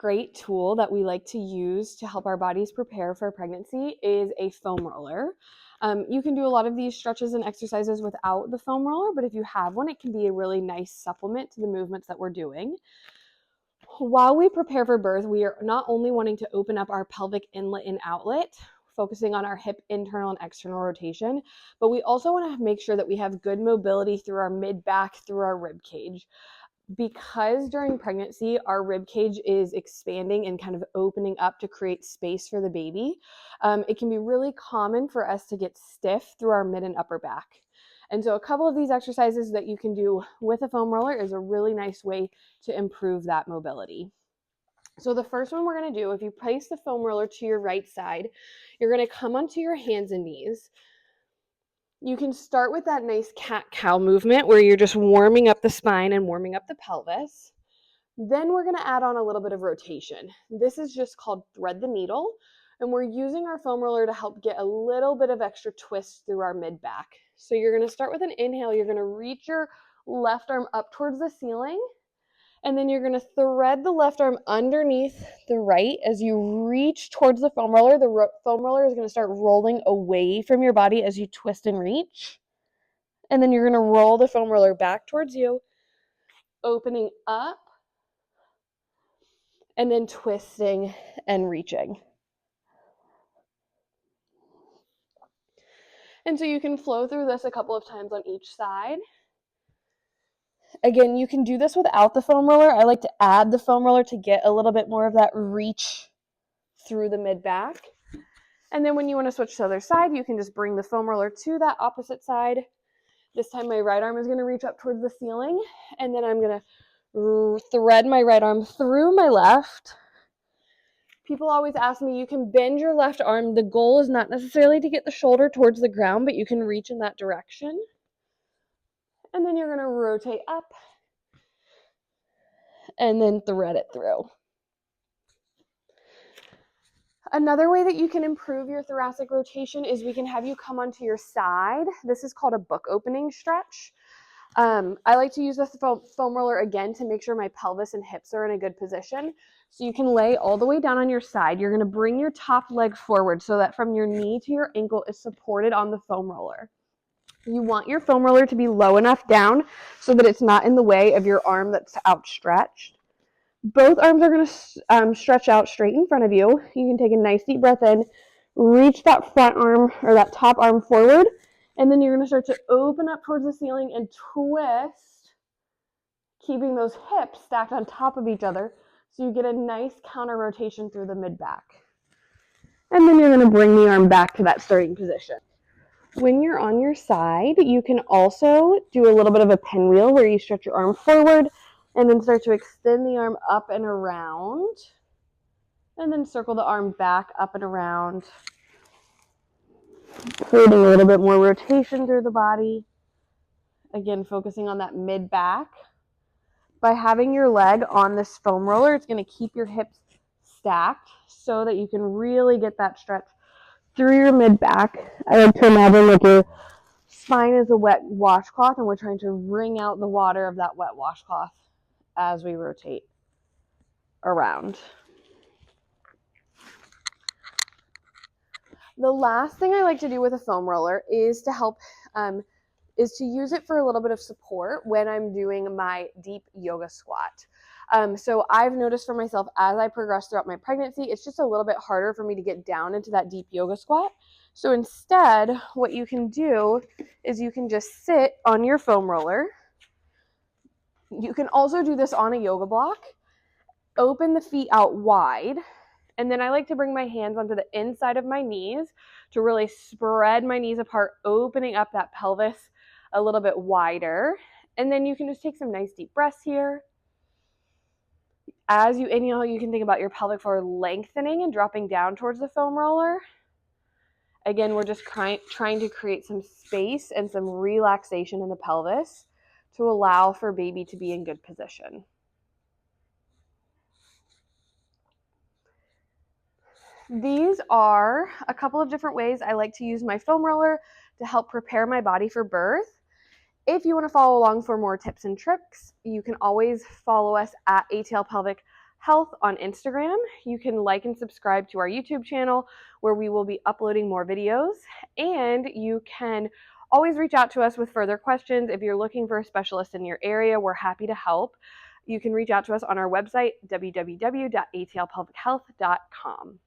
great tool that we like to use to help our bodies prepare for pregnancy is a foam roller. You can do a lot of these stretches and exercises without the foam roller, but if you have one, it can be a really nice supplement to the movements that we're doing. While we prepare for birth, we are not only wanting to open up our pelvic inlet and outlet, focusing on our hip internal and external rotation, but we also want to make sure that we have good mobility through our mid-back, through our rib cage. Because during pregnancy, our rib cage is expanding and kind of opening up to create space for the baby, it can be really common for us to get stiff through our mid and upper back. And so a couple of these exercises that you can do with a foam roller is a really nice way to improve that mobility. So the first one we're going to do, if you place the foam roller to your right side, you're going to come onto your hands and knees. You can start with that nice cat-cow movement where you're just warming up the spine and warming up the pelvis. Then we're going to add on a little bit of rotation. This is just called thread the needle, and we're using our foam roller to help get a little bit of extra twist through our mid-back. So you're going to start with an inhale. You're going to reach your left arm up towards the ceiling, and then you're going to thread the left arm underneath the right. As you reach towards the foam roller foam roller is going to start rolling away from your body as you twist and reach. And then you're going to roll the foam roller back towards you, opening up, and then twisting and reaching. And so you can flow through this a couple of times on each side. Again, you can do this without the foam roller. I like to add the foam roller to get a little bit more of that reach through the mid-back. And then when you want to switch to the other side, you can just bring the foam roller to that opposite side. This time my right arm is going to reach up towards the ceiling, and then I'm going to thread my right arm through my left. People always ask me, you can bend your left arm. The goal is not necessarily to get the shoulder towards the ground, but you can reach in that direction. And then you're going to rotate up and then thread it through. Another way that you can improve your thoracic rotation is we can have you come onto your side. This is called a book opening stretch. I like to use the foam roller again to make sure my pelvis and hips are in a good position. So you can lay all the way down on your side. You're going to bring your top leg forward so that from your knee to your ankle is supported on the foam roller. You want your foam roller to be low enough down so that it's not in the way of your arm that's outstretched. Both arms are going to stretch out straight in front of you. You can take a nice deep breath in, reach that front arm or that top arm forward, and then you're going to start to open up towards the ceiling and twist, keeping those hips stacked on top of each other so you get a nice counter rotation through the mid-back. And then you're going to bring the arm back to that starting position. When you're on your side, you can also do a little bit of a pinwheel where you stretch your arm forward and then start to extend the arm up and around, and then circle the arm back up and around, creating a little bit more rotation through the body. Again, focusing on that mid-back. By having your leg on this foam roller, it's going to keep your hips stacked so that you can really get that stretch through your mid-back. I like to imagine like your spine is a wet washcloth and we're trying to wring out the water of that wet washcloth as we rotate around. The last thing I like to do with a foam roller is to help, is to use it for a little bit of support when I'm doing my deep yoga squat. So I've noticed for myself as I progress throughout my pregnancy, it's just a little bit harder for me to get down into that deep yoga squat. So instead, what you can do is you can just sit on your foam roller. You can also do this on a yoga block. Open the feet out wide. And then I like to bring my hands onto the inside of my knees to really spread my knees apart, opening up that pelvis a little bit wider. And then you can just take some nice deep breaths here. As you inhale, you can think about your pelvic floor lengthening and dropping down towards the foam roller. Again, we're just trying to create some space and some relaxation in the pelvis to allow for baby to be in good position. These are a couple of different ways I like to use my foam roller to help prepare my body for birth. If you want to follow along for more tips and tricks, you can always follow us at ATL Pelvic Health on Instagram. You can like and subscribe to our YouTube channel where we will be uploading more videos, and you can always reach out to us with further questions. If you're looking for a specialist in your area, we're happy to help. You can reach out to us on our website, www.atlpelvichealth.com.